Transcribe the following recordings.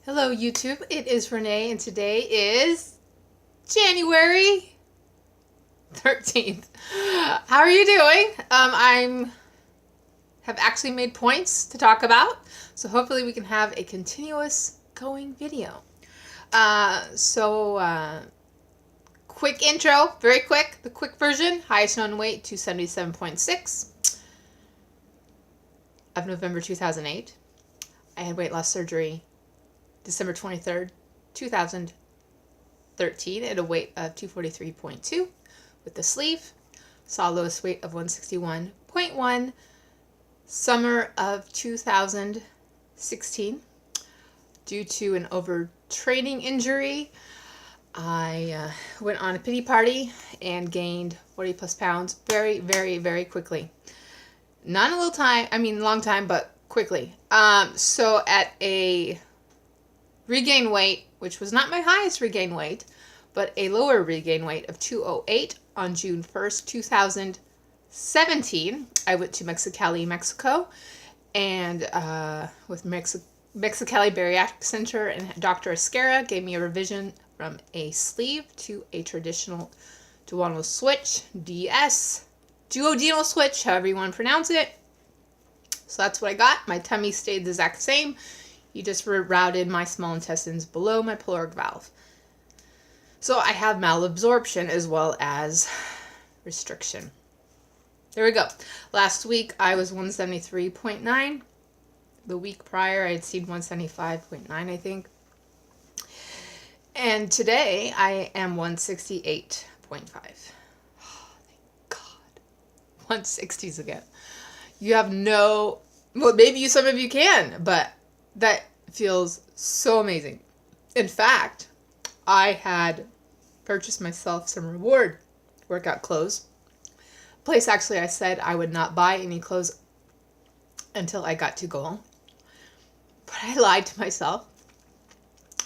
Hello YouTube, it is Renee and today is January 13th. How are you doing? I have actually made points to talk about, so hopefully we can have a continuous going video. Quick intro, very quick, the quick version. Highest known weight 277.6 of November 2008. I had weight loss surgery December 23rd, 2013 at a weight of 243.2 with the sleeve. Saw lowest weight of 161.1 summer of 2016. Due to an overtraining injury, I went on a pity party and gained 40 plus pounds very, very, very quickly. Not a little time, long time, but quickly. So at a regain weight, which was not my highest regain weight, but a lower regain weight of 208 on June 1st, 2017. I went to Mexicali, Mexico, and with Mexicali Bariatric Center, and Dr. Esquera gave me a revision from a sleeve to a traditional duodenal switch, DS, duodenal switch, however you want to pronounce it. So that's what I got. My tummy stayed the exact same. He just rerouted my small intestines below my pyloric valve. So I have malabsorption as well as restriction. There we go. Last week I was 173.9. The week prior I had seen 175.9, I think. And today I am 168.5. Oh, thank God. 160s again. You have no... Well, maybe some of you can, but that feels so amazing. In fact, I had purchased myself some reward workout clothes. Place actually I said I would not buy any clothes until I got to goal. But I lied to myself.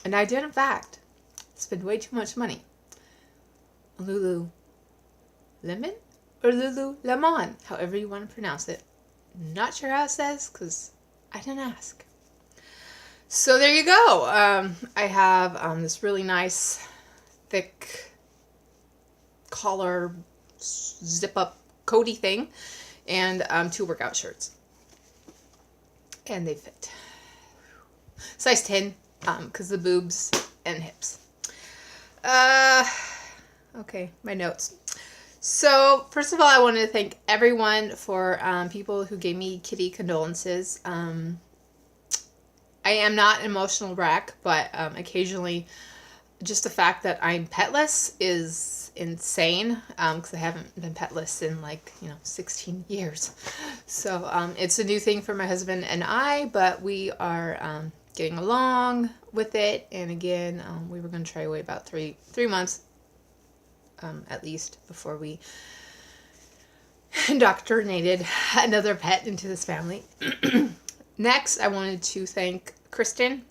And I did in fact spend way too much money on Lululemon or Lululemon, however you want to pronounce it. Not sure how it says because I didn't ask. So there you go. I have this really nice thick collar zip up coaty thing and 2 workout shirts. And they fit. Size 10 because the boobs and hips. Okay, my notes. So, first of all, I wanted to thank everyone for people who gave me kitty condolences. I am not an emotional wreck, but occasionally just the fact that I'm petless is insane because I haven't been petless in 16 years. So it's a new thing for my husband and I, but we are getting along with it. And again, we were going to try to wait about three months at least before we indoctrinated another pet into this family. Next, I wanted to thank Kristen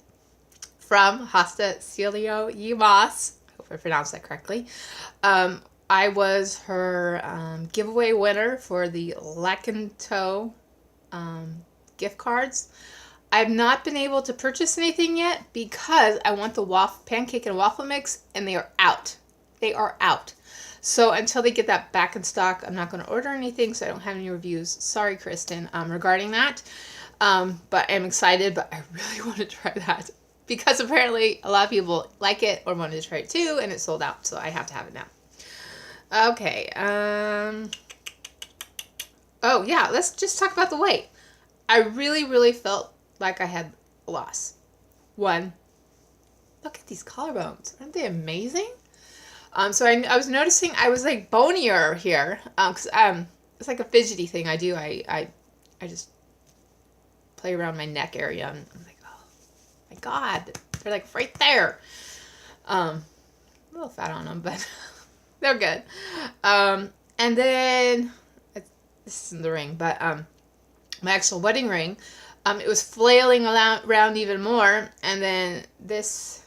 from Hasta Celio Yimas. I hope I pronounced that correctly. I was her giveaway winner for the Lakanto gift cards. I've not been able to purchase anything yet because I want the pancake and waffle mix, and they are out. They are out. So until they get that back in stock, I'm not going to order anything, so I don't have any reviews. Sorry, Kristen, regarding that. But I'm excited, but I really want to try that because apparently a lot of people like it or wanted to try it too, and it's sold out, so I have to have it now. Okay. Oh, yeah, let's just talk about the weight. I really, really felt like I had a loss. One, look at these collarbones. Aren't they amazing? So I was noticing I was like bonier here, because it's like a fidgety thing I do. I just play around my neck area, and I'm like, oh my God, they're like right there. A little fat on them, but they're good. And then this isn't the ring, but my actual wedding ring, it was flailing around even more, and then this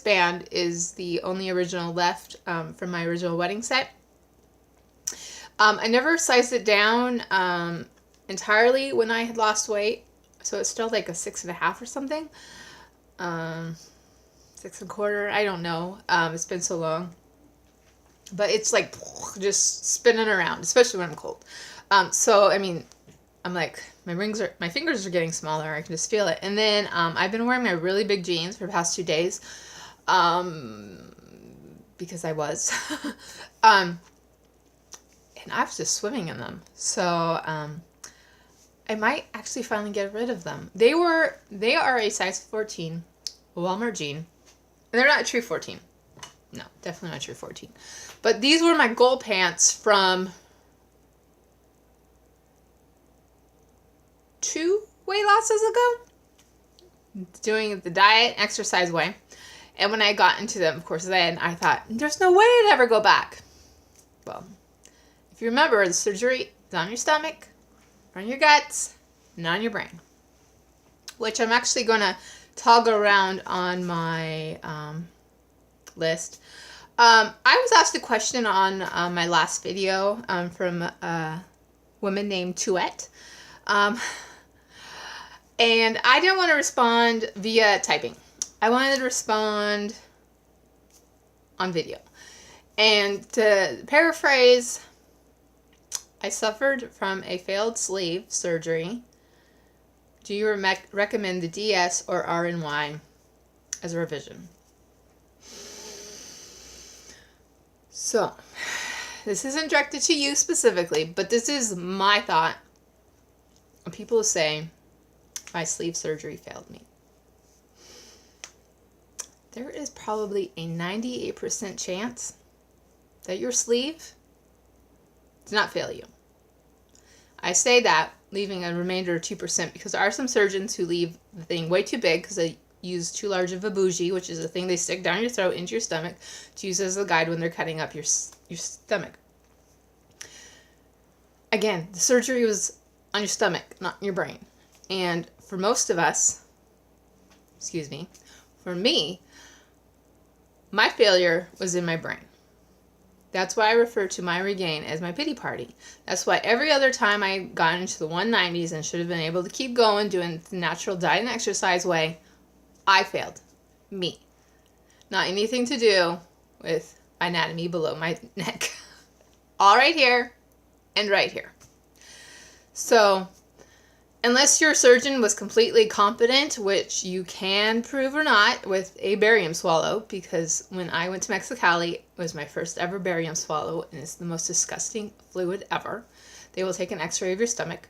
band is the only original left from my original wedding set. I never sized it down entirely when I had lost weight, so it's still like a 6.5 or something. 6 and a quarter. I don't know. It's been so long. But it's like just spinning around, especially when I'm cold. So I mean, I'm like my fingers are getting smaller. I can just feel it. And then I've been wearing my really big jeans for the past 2 days, because I was, and I was just swimming in them. So I might actually finally get rid of them. They are a size 14 Walmart jean, and they're not a true 14. No, definitely not true 14. But these were my goal pants from 2 weight losses ago, doing the diet exercise way. And when I got into them, of course, then I thought, there's no way I'd ever go back. Well, if you remember, the surgery is on your stomach, on your guts, and on your brain, which I'm actually going to toggle around on my list. I was asked a question on my last video from a woman named Tuette. And I didn't want to respond via typing. I wanted to respond on video. And to paraphrase, I suffered from a failed sleeve surgery. Do you recommend the DS or RNY as a revision? So, this isn't directed to you specifically, but this is my thought. People say my sleeve surgery failed me. There is probably a 98% chance that your sleeve does not fail you. I say that, leaving a remainder of 2%, because there are some surgeons who leave the thing way too big because they use too large of a bougie, which is a thing they stick down your throat into your stomach to use as a guide when they're cutting up your stomach. Again, the surgery was on your stomach, not in your brain. And for most of us, for me, my failure was in my brain. That's why I refer to my regain as my pity party. That's why every other time I got into the 190s and should have been able to keep going doing the natural diet and exercise way, I failed. Me. Not anything to do with anatomy below my neck. All right here and right here. So, unless your surgeon was completely competent, which you can prove or not with a barium swallow, because when I went to Mexicali, it was my first ever barium swallow, and it's the most disgusting fluid ever. They will take an x-ray of your stomach.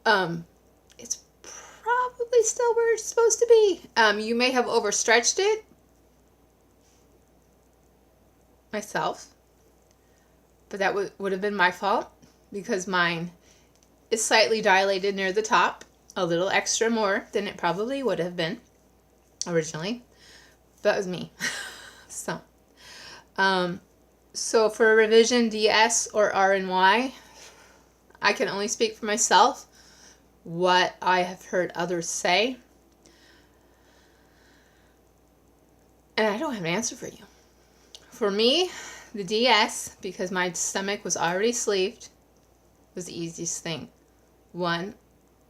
It's probably still where it's supposed to be. You may have overstretched it. Myself. But that would have been my fault, because mine is slightly dilated near the top, a little extra more than it probably would have been originally. That was me. So for a revision, DS or RNY, I can only speak for myself, what I have heard others say, and I don't have an answer for you. For me, the DS, because my stomach was already sleeved, was the easiest thing. One,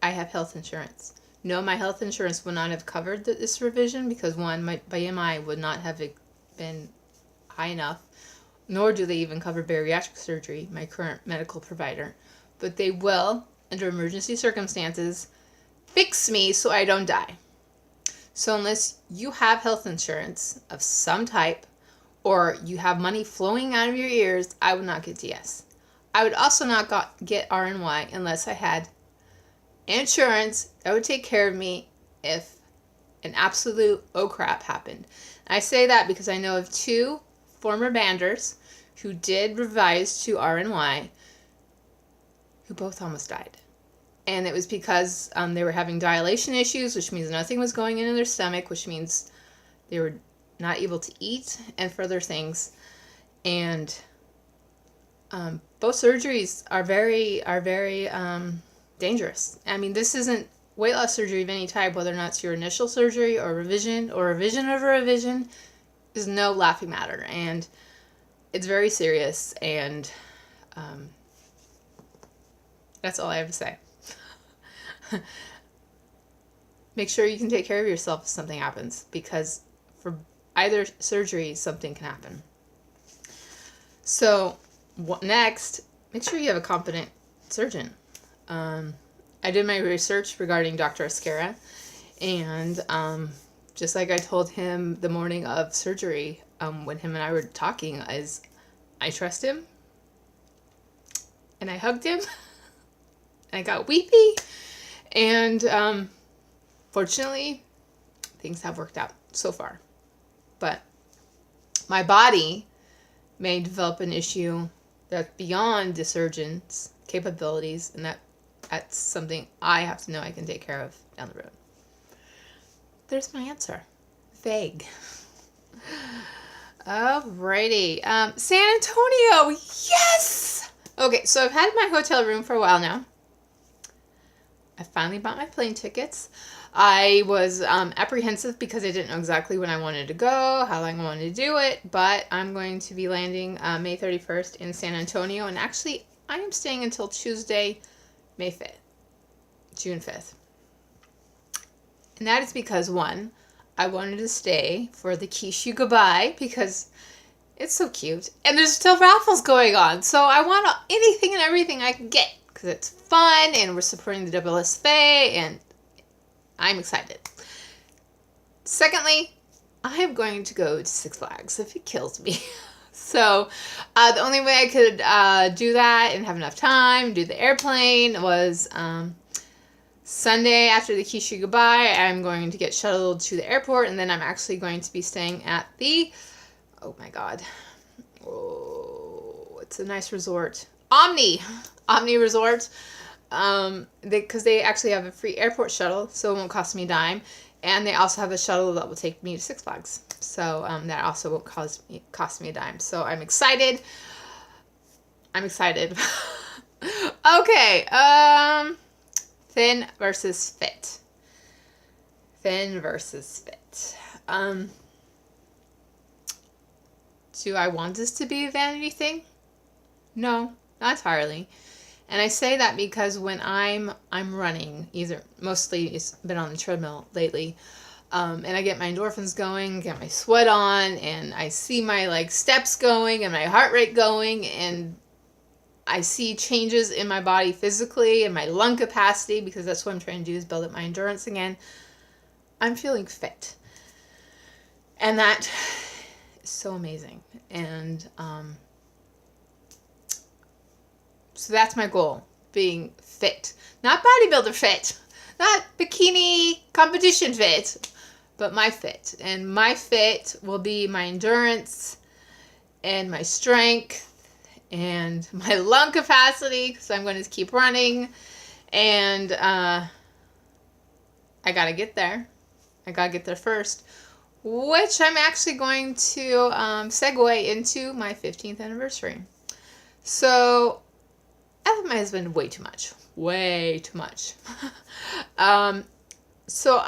I have health insurance. No, my health insurance would not have covered this revision because, one, my BMI would not have been high enough, nor do they even cover bariatric surgery, my current medical provider. But they will, under emergency circumstances, fix me so I don't die. So unless you have health insurance of some type, or you have money flowing out of your ears, I would not get DS. I would also not get RNY unless I had insurance that would take care of me if an absolute oh crap happened. And I say that because I know of 2 former banders who did revise to RNY who both almost died. And it was because they were having dilation issues, which means nothing was going into their stomach, which means they were not able to eat and further things. And both surgeries are very dangerous. I mean, this isn't weight loss surgery of any type, whether or not it's your initial surgery or revision of a revision, is no laughing matter. And it's very serious. And that's all I have to say. make sure you can take care of yourself if something happens, because for either surgery, something can happen. So next, make sure you have a competent surgeon. I did my research regarding Dr. Ascara, and just like I told him the morning of surgery, when him and I were talking, is I trust him, and I hugged him, and I got weepy, and fortunately, things have worked out so far. But my body may develop an issue that's beyond the surgeon's capabilities, and that's something I have to know I can take care of down the road. There's my answer. Vague. Alrighty. San Antonio. Yes! Okay, so I've had my hotel room for a while now. I finally bought my plane tickets. I was apprehensive because I didn't know exactly when I wanted to go, how long I wanted to do it, but I'm going to be landing May 31st in San Antonio, and actually I am staying until Tuesday, May 5th, June 5th. And that is because, one, I wanted to stay for the Kiss You Goodbye because it's so cute, and there's still raffles going on, so I want anything and everything I can get because it's fun, and we're supporting the SSFA, and I'm excited. Secondly, I am going to go to Six Flags if it kills me. So the only way I could do that and have enough time to do the airplane was Sunday after the Kiss You Goodbye. I'm going to get shuttled to the airport, and then I'm actually going to be staying at the, oh my god, oh, it's a nice resort, Omni Resort. Because they actually have a free airport shuttle, so it won't cost me a dime, and they also have a shuttle that will take me to Six Flags, so that also won't cost me a dime. So I'm excited. Okay, thin versus fit. Do I want this to be a vanity thing? No, not entirely. And I say that because when I'm running, mostly it's been on the treadmill lately, and I get my endorphins going, get my sweat on, and I see my steps going and my heart rate going, and I see changes in my body physically and my lung capacity, because that's what I'm trying to do, is build up my endurance again. I'm feeling fit, and that is so amazing. And so that's my goal, being fit. Not bodybuilder fit, not bikini competition fit, but my fit. And my fit will be my endurance and my strength and my lung capacity, because I'm going to keep running. And I got to get there. I got to get there first, which I'm actually going to segue into my 15th anniversary. So I love my husband way too much. So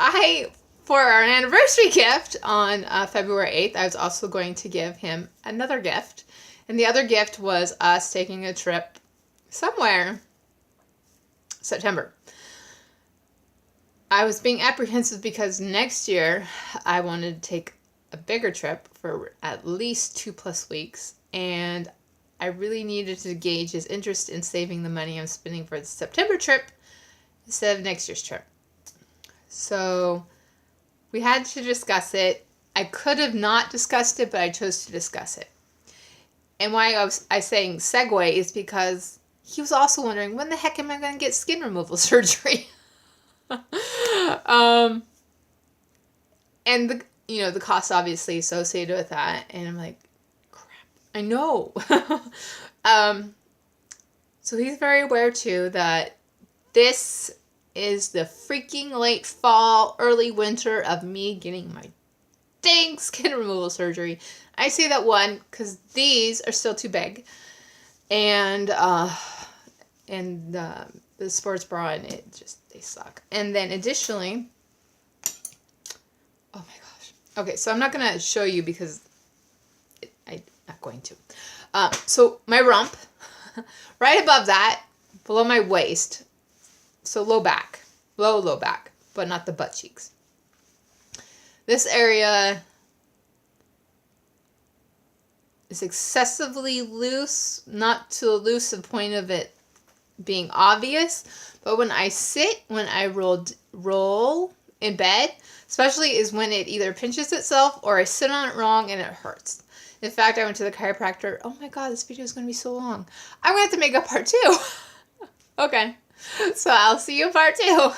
for our anniversary gift on February 8th, I was also going to give him another gift. And the other gift was us taking a trip somewhere September. I was being apprehensive because next year I wanted to take a bigger trip for at least 2+ weeks, and I really needed to gauge his interest in saving the money I'm spending for the September trip instead of next year's trip. So we had to discuss it. I could have not discussed it, but I chose to discuss it. And why I saying segue is because he was also wondering, when the heck am I going to get skin removal surgery? And the cost obviously associated with that. And I'm like, I know. So he's very aware too that this is the freaking late fall, early winter of me getting my dang skin removal surgery. I say that one because these are still too big, and the sports bra, and they suck. And then additionally, oh my gosh. Okay, so I'm not gonna show you because I'm not going to. So my rump, right above that, below my waist, so low back, low back. but not the butt cheeks. This area is excessively loose, not to a loose the point of it being obvious, but when I roll in bed, especially is when it either pinches itself or I sit on it wrong and it hurts. In fact, I went to the chiropractor. Oh my god, this video is going to be so long. I'm going to have to make a part 2. Okay, so I'll see you in part 2.